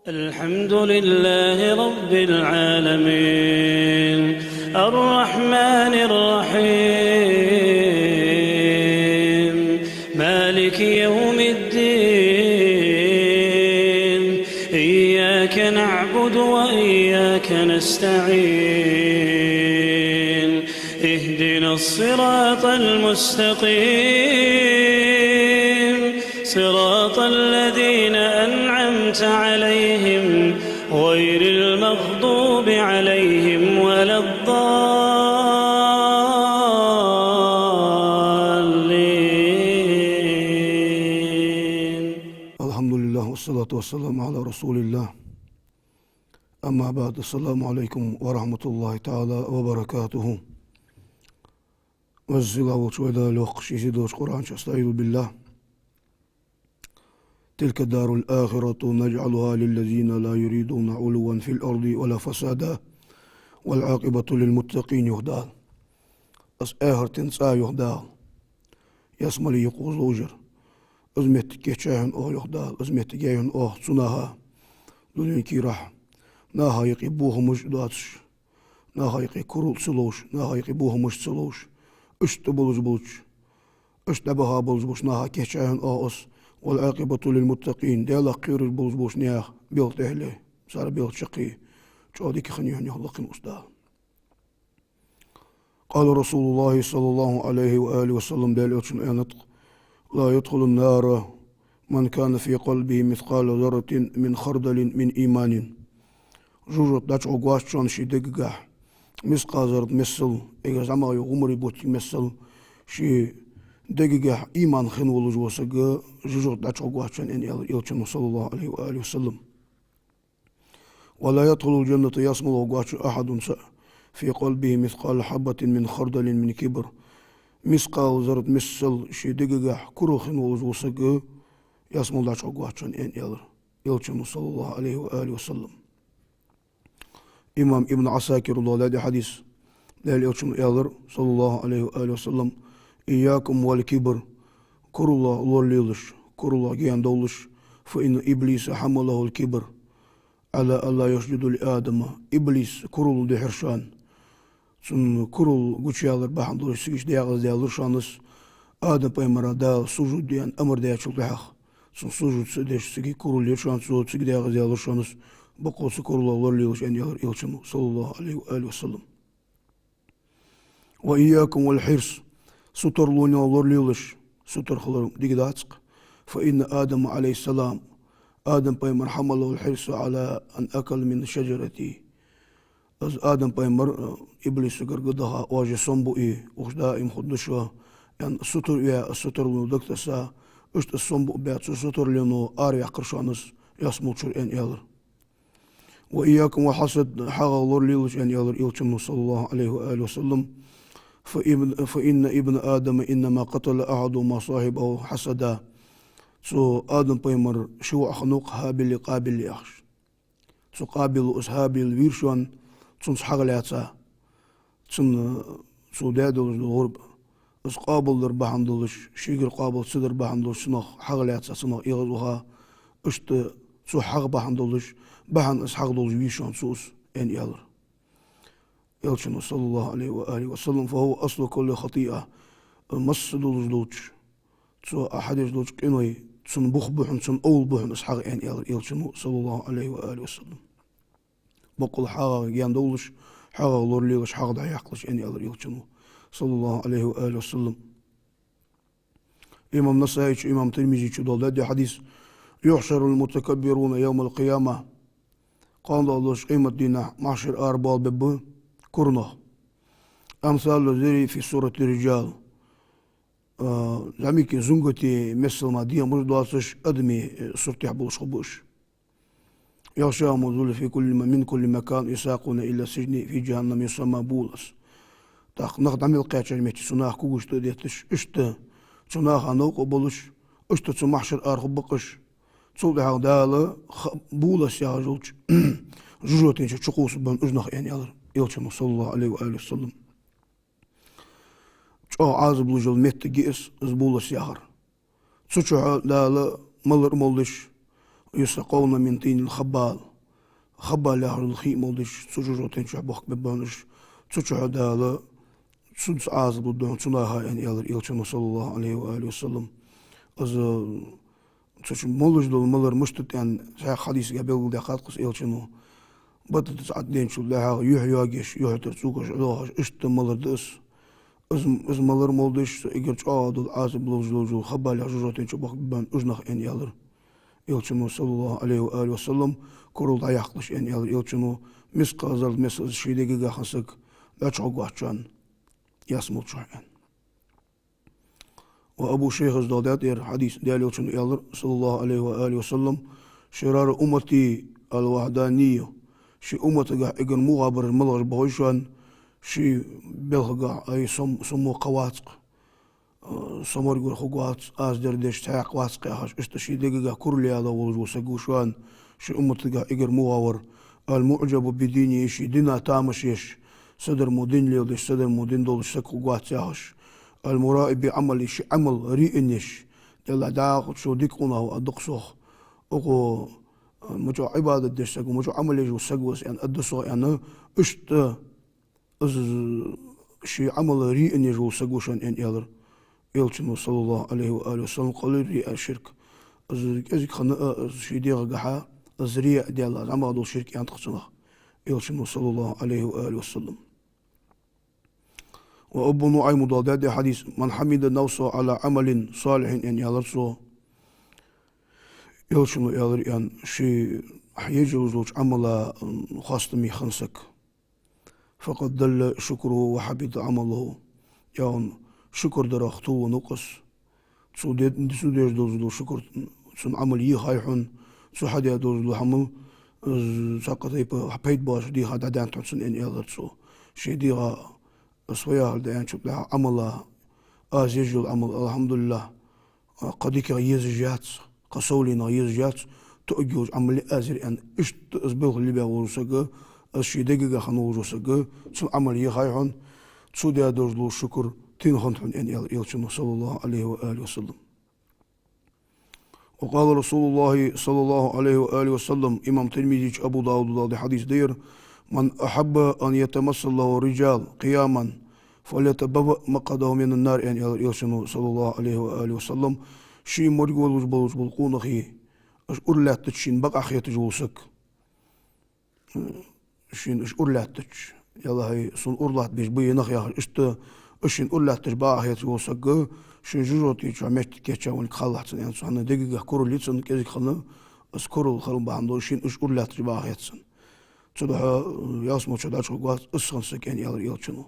الحمد لله رب العالمين الرحمن الرحيم مالك يوم الدين إياك نعبد وإياك نستعين اهدنا الصراط المستقيم صراط الذين أنعمت عليهم غير المغضوب عليهم ولا الضالين. الحمد لله والصلاة والسلام على رسول الله. أما بعد، السلام عليكم ورحمة الله تعالى وبركاته. وزلا وشويدا لوق شيسيدوش قرآن استعيذ بالله. تلك الدار الآخرة نجعلها للذين لا يريدون علوا في الأرض ولا فسادا والعاقبة للمتقين يهدال. أس آخر تنسى يهدال يسمى يقوز وجر أزمت كيشاهن أو يهدال أزمت جاهن أو صناها دونين كيراح ناها يقبوه مش داتش ناها يقرول سلوش ناها يقبوه مش سلوش اشت بلوش بلوش اشت بها بلوش بلوش ناها كيشاهن أو أس والعاقبة للمتقين ديالا قير البوز بوش نياخ بيلت أهله صار بيلت شقي شوديك خنيهن يهلقين أصدال. قال رسول الله صلى الله عليه وآله وسلم لا يدخل النار من كان في قلبه مثقال ذرة من خردل من إيمان. جوجو داتش عقواشون شي دقاح مسقال ذرة مسل إيجا زعما يغمري بوتي مسل شي دقيقة إيمان خن ولج وسق جوجو داتش عقواشون إن يلشن صلى الله عليه وآله وسلم. ولا يدخل الجنة يصمل عقواش أحد في قلبه مثقال حبة من خردل من كبر. مسقال ذرة مسل شي دقيقة كرو خن ولج وسق يصمل داتش عقواشون إن يلشن صلى الله عليه وآله وسلم. إمام ابن عساكر الله لدي حديث لا يلشن صلى الله عليه وآله وسلم إياكم والكبر كر الله لوليلش كر الله جيان دولش فإن إبليس حمله الكبر على ألا يسجد لآدم. إبليس كرول دي حرشان سن كرول قوشيالر بحن دولش سيش دياغز ديالر شانس آدم بيمرا دال سجود ديان أمر ديال شلتحق سن سجود سديش سيكي كرول يرشان سود سيكي دياغز ديالر شانس بقول سكر الله لوليلش أن يلشنو صلى الله عليه وآله وسلم. وإياكم والحرص ستر لوني ولوليلش ستر خلرم ديجداتق فإن آدم عليه السلام آدم بيمر حمله الحرص على أن أكل من شجرتي. از آدم بيمر إبليس قرقدها واجه صنبو وش دائم خدشها يعني ستر يا ستر لونو دكتسا اشت الصنبو بيات ستر لونو آري قرشانس يسمو شر إن يالر. وإياكم وحسد حاغ لوليلش أن يالر إلشنو صلى الله عليه وآله وسلم. فإن ابن آدم إنما قتل أحدهما صاحبه حسدا. سو آدم بيمر شو أخنوق هابل قابل لأخش سو قابل أصحابل ويرشوان تنس حغلاتها تن سو دادل الغرب أس قابل دربحن دلش شيقر قابل صدر بحن دلش سنخ حغلاتها سنخ إغلوها اشت سو حغ بحن دلش بحن أس حغ دلش ويرشوان سوس إن يالر يلشنو صلى الله عليه وآله وسلم. فهو أصل كل خطيئة مس دلش سو أحد يجلوش كنوي سن بخبحن سن أول بحن أسحاق إن يلشنو صلى الله عليه وآله وسلم. بقول حاغ جيان دولش حاغ لورليلش حاغ دا يحقلش إن يلشنو صلى الله عليه وآله وسلم. إمام نسائي إمام ترمذي دول دي حديث يحشر المتكبرون يوم القيامة قال الله قيمة دينا معشر أربال ببو كرنه أمثال ذري في سورة الرجال. زميكي زنقتي مثل ما دي مرضاتش أدمي سرتي حبوش خبوش يغشاهم الذل في من كل مكان يساقون إلى سجن في جهنم يسمى بولس. تاق نخدم القاعدة ميتي سناخ كوغش تديتش اشت سناخ نوق بولش اشت سمحشر أرخ بقش تصود هاو دالا بولس يا جولش جوجوتين شقوس بان أجنخ يعني يلشم صلى الله عليه وآله وسلم. شو عازب لجل ميت جيس زبولس يهر سوچو دالا ملر مولش يسقون من طين الخبال خبال يهر الخيم ولدش تجرو تنشح بوخ ببانش تشع دالا تشنس عازل بدون تناها يعني يلشن صلى الله عليه وآله وسلم از تش مولج دول مولر مشتت يعني حديث قبل دقات قص يلشنو بدت تعدين شو لها يحياجش يحترسوكش علاش اشت مولر دس از مولر مولدش يقرش دول عازل بلوج خبال يهر تنشح بوخ ببان اجنخ يعني يلشنو صلى الله عليه وآله وسلم كورل دايقلش يعني يلشنو مسقى زرد مسقى شيدقيقة خنسك لا تشعق وحشان يسمو تشعن وأبو شيخ الزدادات حديث ديال يلشنو يالر صلى الله عليه وآله وسلم شرار أمتي الوحدانية شي أمتي إجن مغابر الملغر بغيشان شي بلغا أي سمو قواتق سمر يقول خوات از دردش تاق واسق هاش استشي دقيقة كرلي هذا والجو سقوشان شي أمتي إجر مغاور المعجب بديني شي دينا تامشيش صدر مدين ليودش صدر مدين دولش سقو قواتياش المرائب بعمل شي عمل ريئنش يلا داق شو ديكونا وأدقصوخ أقو مجو عبادة دش سقو مجو عمل يجو سقوس يعني أدسو يعني اشت شي عمل ريئنش وسقوشان يعني يالر يلشنو صلى الله عليه وآله وسلم قال رياء الشرك أزيك خنا شي ديغ قحا الزريع ديال الله زعما هادو الشرك يعني تقصنه يلشنو صلى الله عليه وآله وسلم وأبو نعيم ضادات حديث من حمد نفسه على عمل صالح يعني يلرسو يلشنو يالر يعني شي يجوز عمل خاصة خنسك فقد دل شكره وحبط عمله يعني شكر درختو ونقص تسودير دوزلو شكر تسون عمل يخايحون تسو حدا دوزلو حمل ساقط حبيت باش دي هذا دان تسون ان يلرسو شي ديغا اسويا دان شوف لها عمل يجل عمل الحمد لله قديك يزجات قصولنا يزجات تؤجوز عمل ازر ان اش اسبوع اللي بيورسك الشي دقيقه خنورسك تسون عمل يخايحون تسودير دوزلو شكر تين خنتون أن يلشنو صلى الله عليه وآله وسلم وقال رسول الله صلى الله عليه وآله وسلم إمام ترمذي أبو داود حديث دير من أحب أن يتمثل له رجال قياما فليتبوأ مقعده من النار أن يلشنو صلى الله عليه وآله وسلم شي مرقول وجبل بالقون أخي أش أرلات تشين بقى أخي تجوسك شين أش أرلات تش يلا هي صن أرلات بيش بي نخيا أشين أولا تجباه يتوسق شين جوتي شامشت كيتشا ونخلص يعني صحنا دقيقة كورو ليتسن كذي خلنا أسكورو خلنا بعندو شين أش أولا تجباه يتسن صدق ياسمو شداش قوات أسخن سكين يلشنو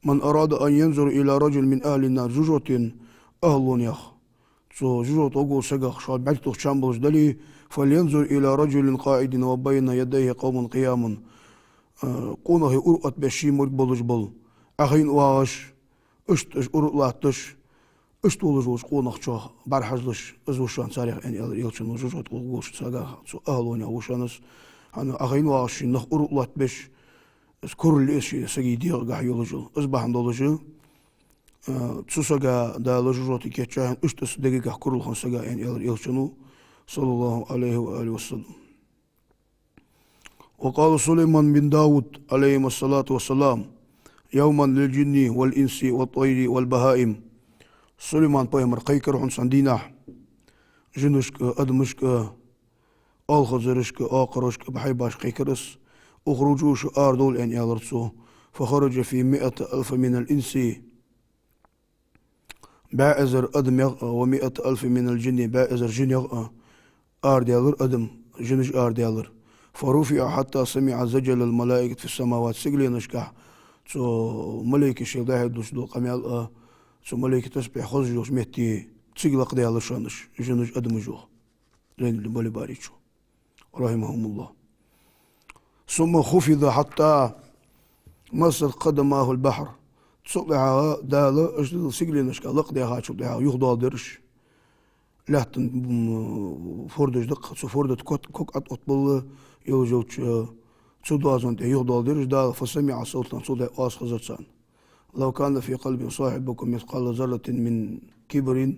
من أراد أن ينظر إلى رجل من أهل النار جوتين أهلون يخ سو جوت أقول سجق شال بعتو شامبوش دلي فلينظر إلى رجل قائد وبين يديه قوم قيام قونه أرقت بشي مربلج بل أخين واش اشت أرقلاتش اشت ولجوش قونق شو برحجلش أزوشان ساريخ أن يلشنو جوت قوش سجق سو أهلون يوشانس أنا أخين واش نخ أرقلات بش كل إشي سجيدي قاع يلجو أصبح ندلجو تسوسجا دا لجوتي كيتشاهن اشتس دقيقة كل خمسة أن يلشنو صلى الله عليه وآله وسلم وقال سليمان بن داود عليه الصلاة والسلام يوما للجن والإنس والطير والبهائم سليمان بايمر قيكر عن سندينح جنشك أدمشك آلخزرشك آقرشك بحيباش قيكرس أخرجوش آردول أن يالرسو فخرج في 100,000 من الإنس بائزر أدم يغأ و100,000 من الجن بائزر جن يغأ آرد يالر أدم جنش آرد يالر فرفع حتى سمع زجل الملائكة في السماوات سجلي نشكح سو ملائكة شيلداه دوش دول قميال سو ملائكة تسبح خزجوش مهتي تسجل قدي على شانش جنش أدم جوه لين المولي باريشو رحمهم الله ثم خفض حتى مست قدماه البحر تصلح دالا اشتغل سجلي نشكا لقدي هاتشو دها يخضع درش لحتن فوردش دق سو فوردت كوك أطبل يوجوش تسودازون يخضع درش دالا فسمع صوتا صوتا آس خزرسان لو كان في قلب صاحبكم مثقال ذرة من كبر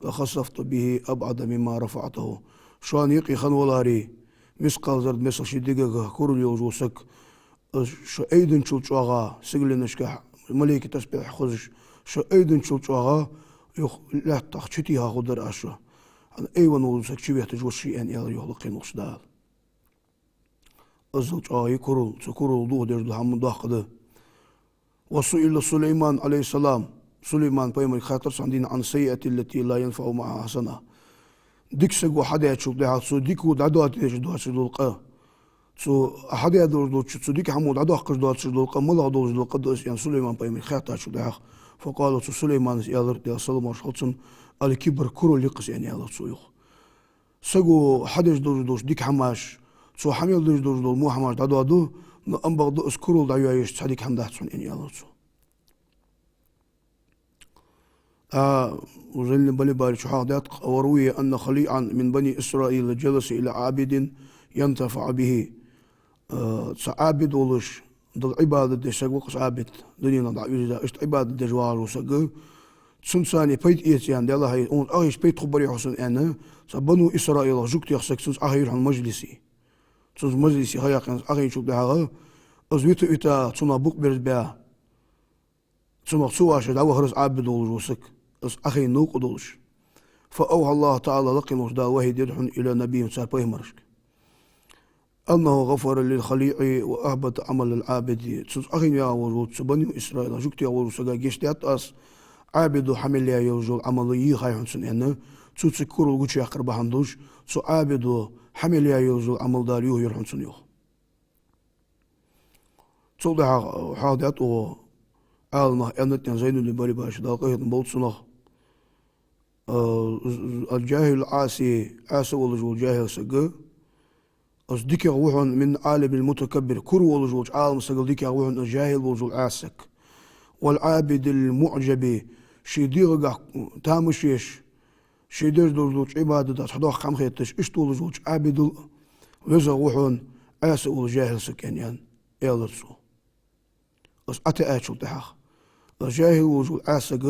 لخسفت به أبعد مما رفعته شوان يقي خان ولاري مسقال زرد مسل شديقة كورل يوجوسك شو أيدن شلشوغا سجلنشكا ملائكة تسبح خزش شو أيدن شلشوغا يخ لا تخشتيها غدر أشوا أنا أيوة نوزك شبيه تجوشي أن يلا يخلقين وصدال الزوج يكرل سكرل دوه درد هم ضاقده وسئل سليمان عليه السلام سليمان بيمر خاطر سندين عن السيئة التي لا ينفع معها حسنة ديك سجوا حدا يشوف ده سو ديك ودعوات يجدوا شدولقة سو حدا يدور سو ديك حمود عدوا قش دوات شدولقة ملا دوز شدولقة دوس يعني سليمان بيمر خاطر شو ده فقالوا سليمان يالر يا سلمان شخصن الكبر كرو لقص يعني يالر سويخ سجوا حدا يدور ديك حماش سو حميل دور مو حماش دعوا دو أنبغ دو اسكرول دعوا يش صديق حمدات سون يعني يالر سو وزن بني باري شهادات وروي أن خليعا من بني إسرائيل جلس إلى عابد ينتفع به عابد ولش ضل عبادة دي سقوقس عابد دنيا نضع يجدا اشت عبادة دي جوار وسقو سنساني بيت إيتيان دي الله هاي اون أغيش بيت خبري حسن أنا سبنو إسرائيل جوكت يخسك سنس أغير عن مجلسي سنس مجلسي هيا كان أغير شوك بها أزويتو إتا سنة بوك برز بها سنة سواش دعوة هرس عابد ولجوسك أخي نوق دولش فأوحى الله تعالى لقي مصدا وهي يدحن إلى نبي سابيه مرشك أنه غفر للخليع وأهبط عمل العابد تسوس أخي يا وجود سبني إسرائيل جوكت يا وجود سجا جيشتات أس عابد حمل يا يوجد عملي خاي حسن أنه تسوس كورو جوتش يقرب هندوش سو عابد حمل يا يوجد عمل داريو يرحسن يوه تسوس حادث و عالنا أنت زين اللي بالي باش داقيه بولصنا الجاهل عاسي ولجول جاهل سجى أصدق يغوحن من عالم المتكبر كر ولجول عالم سجل ديك يغوحن الجاهل ولجول عاسك والعابد المعجب شيدير تامشيش شيدير دولجول عبادة دات حدوق خم خيتش اشتو ولجول عابد وزغوحن عاس والجاهل سكنيان يالرسو أص أتى أشول تحاخ الجاهل وجول عاسك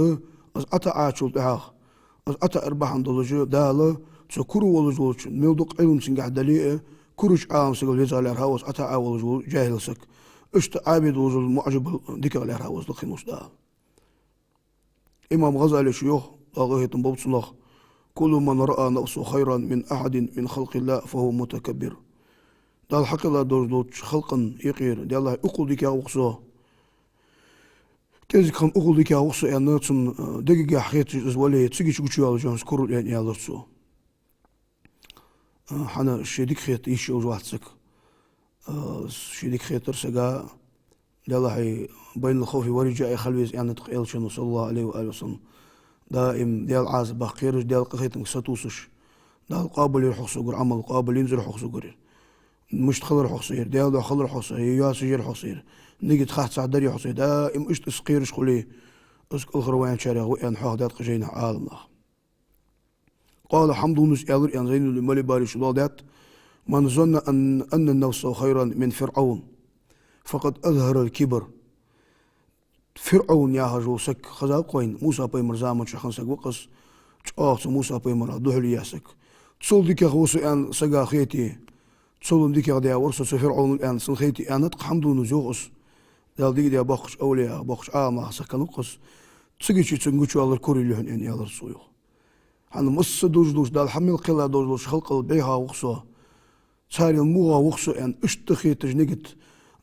أص أتى أشول تحاخ أص أتى أربعة دولجة دالة سكرو ولجول ميلدق علم سنجح دليل كروش عام سجل يزال الهواس أتى ولجول جاهل سك اشت عابد وجول معجب ذكر الهواس لخنوس دال إمام غزالي شيوخ ضاغيه تنبوت كل من رأى نفسه خيرا من أحد من خلق الله فهو متكبر دال حق الله دور خلقا يقير دال الله أقول ديك وقصه كذا كان أقول ديك وقصه يعني نتسم دقيقة حياتي زوالي تسجي شو على جانس كرول يعني يالرسو حنا شديك خيط إيش وجوات سك شديك خيط رسجا دال الله بين الخوف والرجاء خلويز يعني تقيل شنو صلى الله عليه وآله وسلم دائم ديال عاز بخيرش ديال قخيت مكساتوسش دال قابل يرحص قر عمل قابل ينزل حقص قر مش تخلر حقصير ديال خلر حقصير ياسجر حقصير نيجي تخاط سعدر يحقصير دائم إيش تسقيرش خليه اسك الخروان شارع وين حاضر قجينا عالم الله قال حمد نسأل يعني زين الملي باري شلادات من ظن أن النفس خيرا من فرعون فقد أظهر الكبر فرعون يا هجو سك خذا قوين موسى بيمر زامن شخن سك وقص تشاخ موسى بيمر دحل ياسك تصل ديك خوس ان سجا خيتي تصل ديك غدا ورس فرعون الان سن خيتي انا حمد نزوقس دال ديك دي بخش اولياء بخش ما سكن وقص تسجي تنجو على الكوري لهن ان يالر سويو هن مس دوج دال حمل قلا دوج خلق البيها وقصو صار الموغا وقصو ان اشتخيت جنيت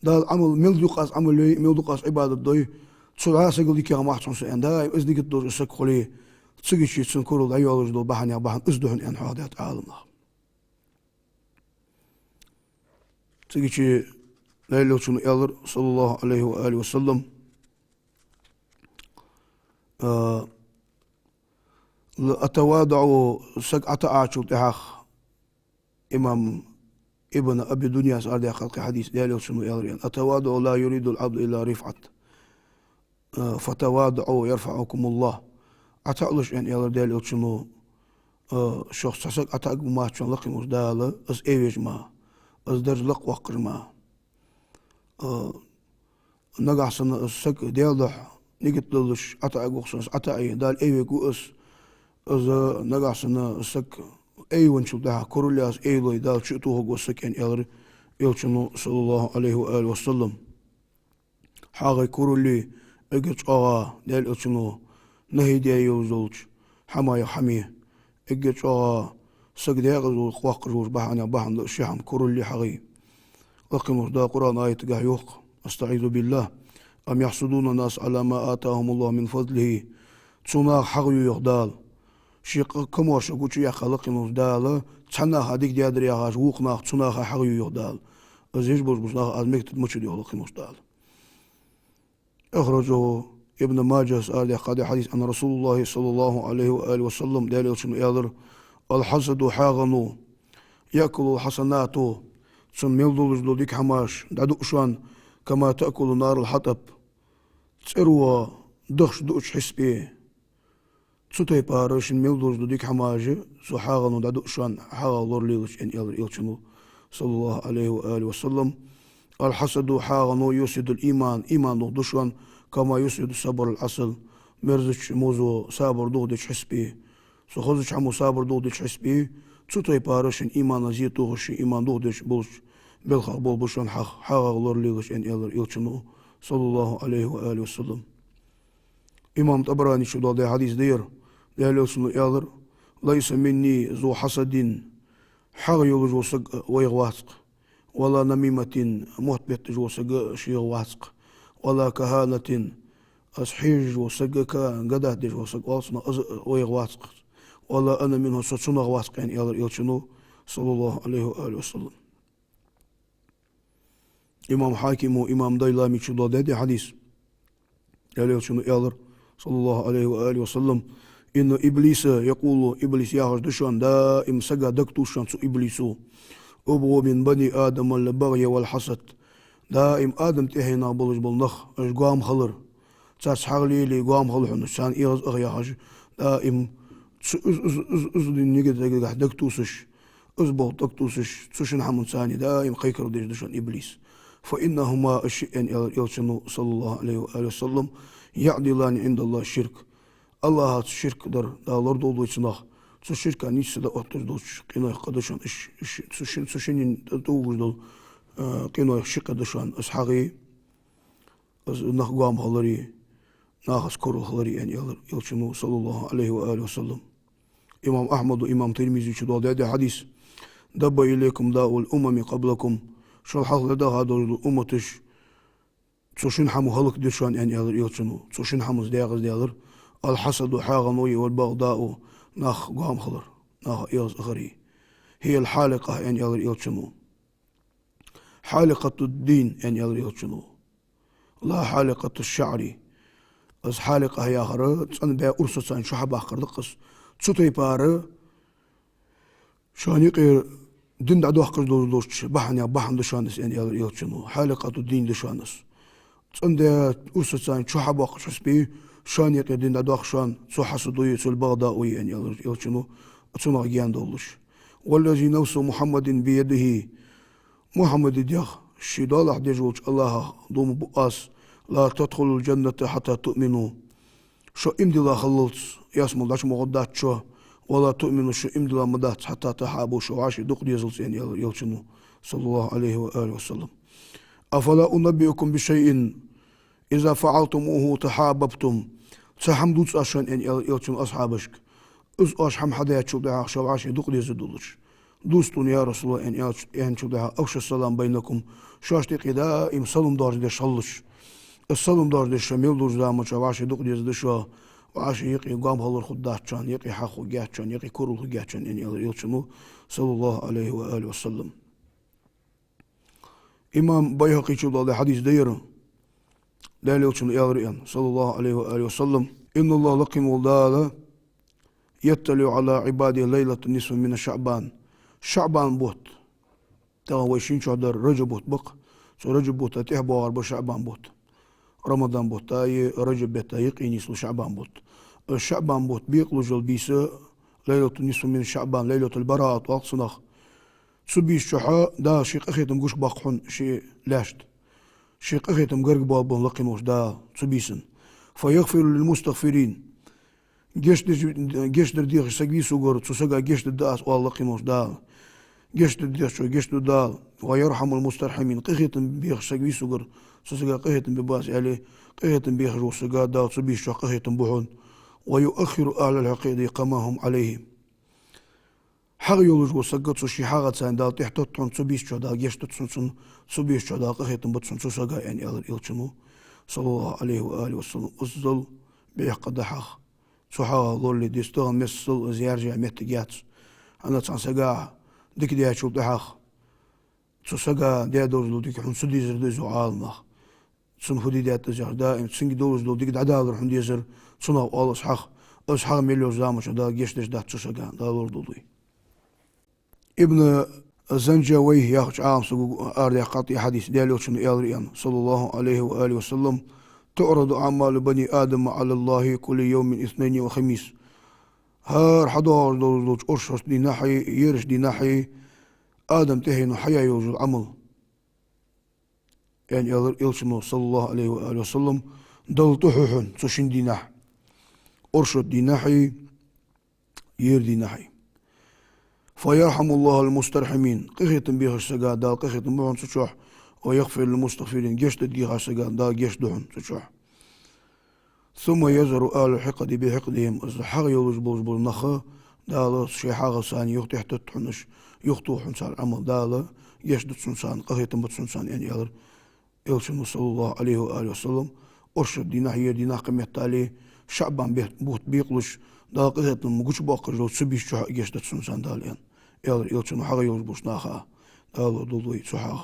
دال عمل ملدقاس عمل ملدقاس عباده دوي سرعة سجل ديك يا محسن سأن دايم إزديك الدور السكولي تسجل شيء سنكرو لا يولج دول بحن يا بحن إزدهن أن حادث عالم الله تسجل شيء لا يلوشون يالر صلى الله عليه وآله وسلم أتواضع سك أتعاشر تحاخ إمام ابن أبي دنيا سأرد خلق حديث لا يلوشون يالر أتواضع لا يريد العبد إلا رفعة فتواضعوا يرفعكم الله أتعلش أن يلا دال يلشنو شخص سك أتعق ما شون لقي مزدال أز إيش ما أز درج لق وقر ما نجح سن سك ديالح نيجت للش أتعق وخصوص أتعي دال إيش كوس أز نجح سن سك أيوان شو ده كورلياس أيلوي دال شئتوه قوسك أن يلشنو صلى الله عليه وآله وسلم حاغي كورلي أجت دال يلشنو نهي دي يوزولج حمايا حميه أجت سجدي غزو قواق جوج بحن الشحم كورلي حغي لقمر دا قرآن آية قايوق أستعيذ بالله أم يحسدون الناس على ما آتاهم الله من فضله تسونا حغيو يغدال شيق كمور شقوش يا خلقنا دال تسنا هذيك ديادر يا غاج وقنا تسنا حغيو يغدال أزيج بوش أزمك تمشي يغلقنا دال أخرجه ابن ماجه سأل قال حديث أن رسول الله صلى الله عليه وآله وسلم دال شنو يادر الحسد حاغنو يأكل الحسنات سن ميلدول ديك حماش دعدو أشوان كما تأكل نار الحطب تسروا دخش دوش حسبي تسوتي بارش ميلدول ديك حماش سو حاغنو دعدو أشوان حاغلور ليلش إن يلشنو صلى الله عليه وآله وسلم الحسد حاغنو يسد الإيمان إيمان دشوان كما يسد صبر الأصل مرزش موزو صابر دودش حسبي سو خزش حمو صابر دودش حسبي تسوتي بارش إيمان زيتوغش إيمان دودش بولش بالخ بول بشان حاغلور ليلش إن يلشنو صلى الله عليه وآله وسلم إمام طبراني شو ده حديث دير يلشنو يالر ليس مني ذو حسد حاغ يلجو سق ويغواسق ولا نميمة محبت جو سق شي غواسق ولا كهانة أصحيج وسق قده دي جو سق ويغواسق ولا أنا منه سنة غواسق يعني يلشنو صلى الله عليه وآله وسلم إمام حاكم وإمام دايلامي شو ده حديث يلشنو يالر صلى الله عليه وآله وسلم إن إبليس يقول إبليس يا دشان دائم سجى دكتوشان سو إبليسو أبو من بني آدم البغي والحسد دائم آدم تهينا بلج بالنخ قام خلر تاس حغلي لي قام خلر نشان إيغز أغياج دائم أز نيجي دكتوسش أزبو دكتوسش تشن حمن ثاني دائم خيكر دشان إبليس فإنهما الشيئين يلشنو صلى الله عليه وآله وسلم يعدلان عند الله الشرك الله الشرك در دالر دولو يتناخ تسو شركة نيس دا أطر دوش قينا قدشان تسوشين دوغش دول قينا شركة دشان أسحاقي نخ قام خلري ناخس كورو خلري يعني يلشنو صلى الله عليه وآله وسلم إمام أحمد وإمام ترمذي شدو دا حديث دب إليكم داء الأمم قبلكم شو الحق دا هذا الأمتش تسوشين حمو خلق دشان يعني يلشنو تسوشين حمو زديغز ديالر الحسد حاغنوي والبغضاء ناخ قام خضر ناخ إيغز أخري هي الحالقة يعني يلشنو حالقة الدين يعني يلشنو لا حالقة الشعر أز حالقة هي آخر تسأل بها أرسسان شو حبا آخر دقس تسوتي بار شانيقي دين دعدو أخر دوش بحن دشانس يعني يلشنو حالقة الدين دشانس تسأل بها أرسسان شو حبا آخر شسبي شان يقدين داخشان سو حسدوي سو البغضاء يعني يلشنو تسمع جيان دولش والذي نفس محمد بيده محمد ديخ الشيدال ديجوج الله دوم بؤاس لا تدخلوا الجنة حتى تؤمنوا شو امدي لا خلص ياسمو داش مغدات شو ولا تؤمنوا شو امدي لا مدات حتى تحابوا شو عاشي دوق ديزلس يعني يلشنو صلى الله عليه وآله وسلم أفلا أنبئكم بشيء إذا فعلتموه تحاببتم تحمدوت أشان إن يلشن أصحابك أز أشحم حدا يتشو دعا شو عاشي دوق ديزدولش دوستون يا رسول الله إن ينشو دعا أوش السلام بينكم شاشتي قدائم سلم دار دي شلش السلم دار دي شميل دوش دعا شو عاشي دوق ديزدشوا وعاشي يقي قام هلر خدات شان يقي حاخو جات شان يقي كورل جات شان إن يلشنو صلى الله عليه وآله وسلم إمام بيهقي شو ده حديث ديره لا يلشن يالريان صلى الله عليه وآله وسلم إن الله لقم والدالة يتلع على عباده ليلة النصف من شعبان بوت تغا ويشين شعدر رجب بوت بق سو رجب بوت تحبو عرب شعبان بوت رمضان بوت تاي رجب بيت يقيني سلو شعبان بوت الشعبان بوت بيقلو جلبيسة ليلة النصف من شعبان ليلة البراءة والصنخ سبيش شحا دا شيق أخيتم قوش باقحون شي لاشت شيق أخيتم قرق بابون لقنوش دا سبيسن فيغفر للمستغفرين Gešter diech sagvisu gor, tsusaga gešter daas Allah qimos dal. Gešter diech cho gešter dal. ويرحم المسترحمين قهيتن بيخ sagvisu gor, tsusaga qهيتن بباس عليه قهيتن بيخ جو سقا دال تبيش cho قهيتن بحون. ويؤخر أهل العقيدة قماهم عليهم. حق يولج وسقط سوشي حاجة سان دال تحتطن تبيش cho دال gešter تبيش cho دال قهيتن بتسن تساga يعني أهل الإلشنو صلى الله عليه وآله وسلم أصدل بيخ قدحخ. صحا لولي ديستغل مسل زيارجع متجات أنا تنسجع ديك دي أشوف دحخ تسجع دي دوز لو ديك حن سدي زر دزو عالمه سن هدي دي تجار دائم سنج دوز لو ديك دعدال حن دي زر صنع الله صحخ أصحى مليون زامش دا جيشتش دا تسجع دا لوردوي ابن الزنجوي ياخذ عام سو أرد قاطي حديث ديالو شنو يالريان صلى الله عليه وآله وسلم تعرض أعمال بني آدم على الله كل يوم اثنين وخميس هار حضار دولج أرشش دي ناحي يرش دي ناحي آدم تهين حياة يوجد عمل يعني يلشنو صلى الله عليه وآله وسلم دول تحوحن تشين دي ناح أرشد دي ناحي ير دي ناحي فيرحم الله المسترحمين قخيتن بيخ السقا دال قخيتن بيخن تشوح ويغفر للمستغفرين جيش تدقيق سجان دا جيش دهن تشوح ثم يزر آل الحقد بحقدهم الزحاق يولج بوز نخا دالا شي حاغة ساني يخ تحت تحنش يخطو حنسان عمل دالا جيش دتسنسان قهيتن بتسنسان يعني يغر يلشنو صلى الله عليه وآله وسلم أرشد دينا هي دينا قمت عليه شعبان بوت بيقلش دا قهيتن مقوش باقر جو تسبيش شو جيش دتسنسان داليان يغر يلشنو حاغة يولج بوز ناخا دالا دولوي شحاغ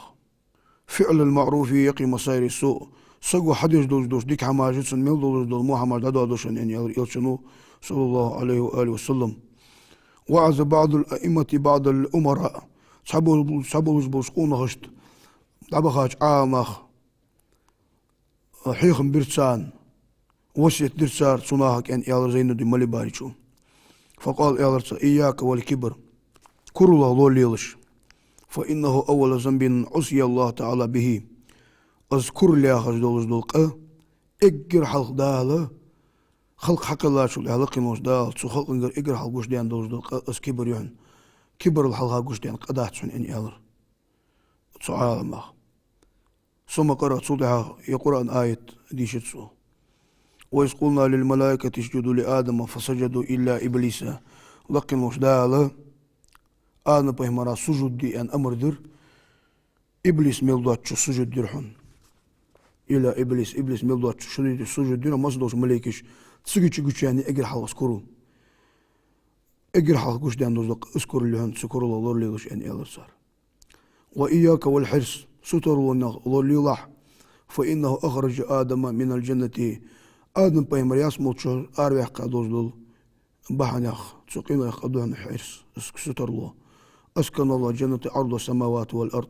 فعل المعروف يقي مصير السوء سقوا حديث دوش ديك حماجة سن ميل دول محمد دا دوشن يعني يلشنو صلى الله عليه وآله وسلم وعز بعض الأئمة بعض الأمراء سبوا بوسقون هشت دبخاج عامخ حيخم برتسان وسيت درسار صناهك أن يالر زينو دي مالي باريشو فقال يالر إياك والكبر كرلا لوليلش فإنه أول ذنب عصي الله تعالى به أذكر لي أخذ دولق إجر حلق داله خلق حق الله شو لحلق موش دال شو خلق إنجر إجر حلق وش ديان دولق أز كبر يهن كبر الحلقة وش ديان قدات شون إني ألر سؤال ما ثم قرأت صدها يقرأ آية ديشت سو وإذ قلنا للملائكة اسجدوا لآدم فسجدوا إلا إبليس لقن وش داله آدم بهمرا سجود دي أن أمر در إبليس ملدوات شو سجود درحن إلى إبليس ملدوات شو سجود در مصدوش ملائكش تسجد يعني أجر حلقة سكرو أجر حلقة وش ديان دوزلق اسكر اللي هن سكر الله اللي ليش أن يالر صار وإياك والحرص ستر الله اللي لح فإنه أخرج آدم من الجنة آدم بهمرا يسمو شو أربع قادوزل بحناخ تسقينا يقضون حرص ستر الله أسكن الله جنة أرض السماوات والأرض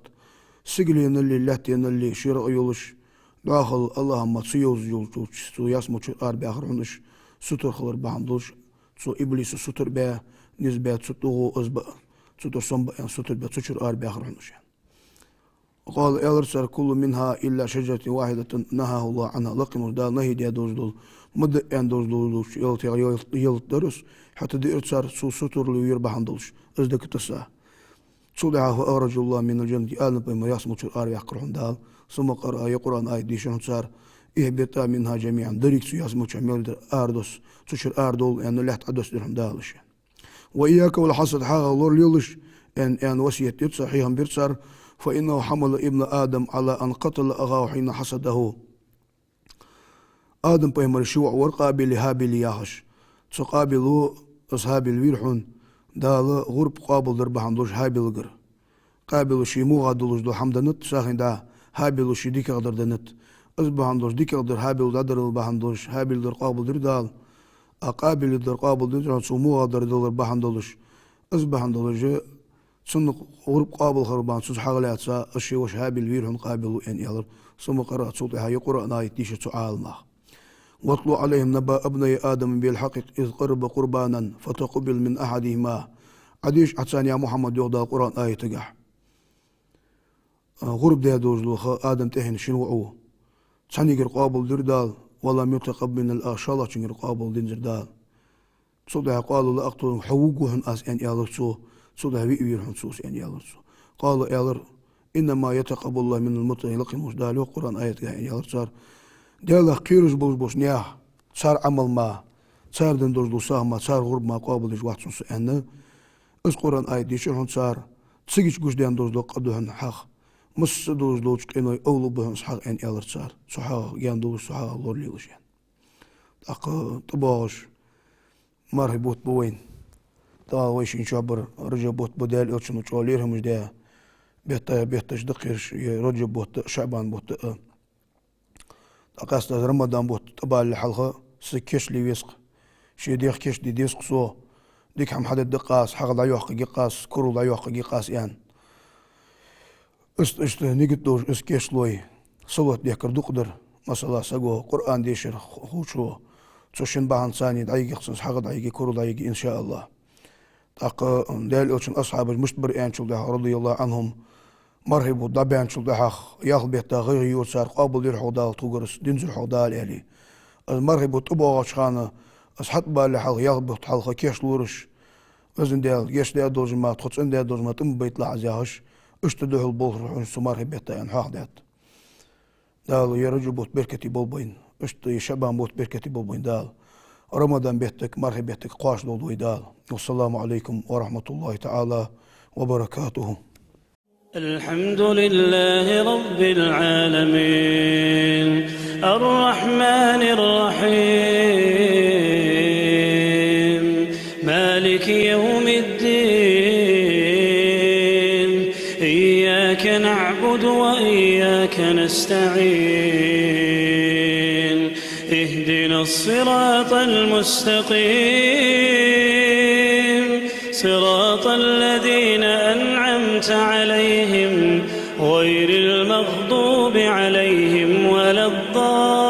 سجلين اللي لاتين اللي شراء يولش داخل الله ما تسيوز يولش تو يسمو شو أربع آخرونش ستر خلر بحمدوش تو إبليس ستر بها نسبة ستو أزبا ستر صنبا يعني ستر بها ستر أربع آخرونش قال يالرسل كل منها إلا شجرة واحدة نهاه الله عنها لقن دا نهي دي دوز دول مد يعني دوز دول يلتدرس حتى دي ارتسار سو ستر لو يربحان دولش ازدك تساه صدعه أخرج الله من الجنة آدم بما يصمت الآر يقرأون دال ثم قرأ يقرأ آية ديشن صار إهبطا منها جميعا دريك سو يصمت شمال آردوس تشر آردول يعني لحت عدوس درهم دالش وإياك والحسد حاغ الله ليلش أن وصية صحيحا بيرسار فإنه حمل ابن آدم على أن قتل أخاه حين حسده آدم بما شوع ورقابل هابل ياهش تقابلوا أصحاب الويرحون دال غرب قابل دربهم دوش هابل غر قابل شي مو غادلوش دو حمدنت ساخن دا هابل شي ديك قدر دنت أصبحان دوش ديك قدر هابل دادر البحن دوش هابل در قابل در دال أقابل در قابل در سمو غادر دل بحن دوش أصبحان دوش سن غرب قابل خربان سوس حغلات سا أشي وش هابل ويرهن قابل إن يالر ثم قرأت صوتها يقرأ نايت ديش سؤالنا واتلو عليهم نبأ ابني آدم بالحق إذ قرب قربانا فتقبل من أحدهما عديش عطسان يا محمد يغدى القرآن آية تقح غرب ده دوز آدم تهين شنوعوه تساني قابل دردال ولم يتقبل من الآشالة شنقر قابل دين زردال صدها قالوا لا أقتل حوقهن أس أن يالرسو صدها بيئرهن سوس أن يالرسو قالوا يالر إنما يتقبل الله من المتقين لقي مجدال وقرآن آيات أن يالرسار ديالا قيرز بوش نياه صار عمل ما صار دندوز دو ساهما صار غرب ما قابل جوات سنس أن اس قرآن آيات ديشرهن صار تسيجش قوش ديان دوز دو قدوهن حق مس دوز دو تشكينوي أولو بهن صحاق أن يالرسار صحاق يان دوز صحاق اللور ليلشان أق طباش مرحبوت بوين تا ويش إن شابر رجبوت بدال أرشنو شاليرهم جدا بيتش دقيرش رجبوت شعبان بوت أقاست رمضان بوت تبع الحلقة سكش لي ويسق شي ديخ كش دي ديسق سو ديك هم حد الدقاس حق لا يوقع قاس كرو لا يوقع قاس يعني است نيجت دوج اسكش لوي صوت ديكر دقدر مثلا سقو قرآن ديشر خوشو تشين باهن ثاني دعيقي خصوص حق دعيقي كرو دعيقي إن شاء الله تاق دال أوشن أصحاب المشتبر أنشل ده رضي الله عنهم مرحبوا ضبع أنشل ده ياخذ بيتا غير يوسار قابل يرحو دال توجرس دينزل حو دال يعني المرحبوا تبغى شخانة أصحاب بالله حل ياخذ بحلقة كيش لورش وزن دال يش ده دوز ما تخص إن ده دوز ما تم بيت لعزاهش اشتده البول روح سمار بيتا يعني حاضر دال يرجو بوت بركتي بولبين اشتي شبان بوت بركتي بولبين دال رمضان بيتك مرحب بيتك قاش دول دال والسلام عليكم ورحمة الله تعالى وبركاته. الحمد لله رب العالمين الرحمن الرحيم مالك يوم الدين إياك نعبد وإياك نستعين اهدنا الصراط المستقيم صراط الذين أنعمت عليهم غير المغضوب عليهم ولا الضالين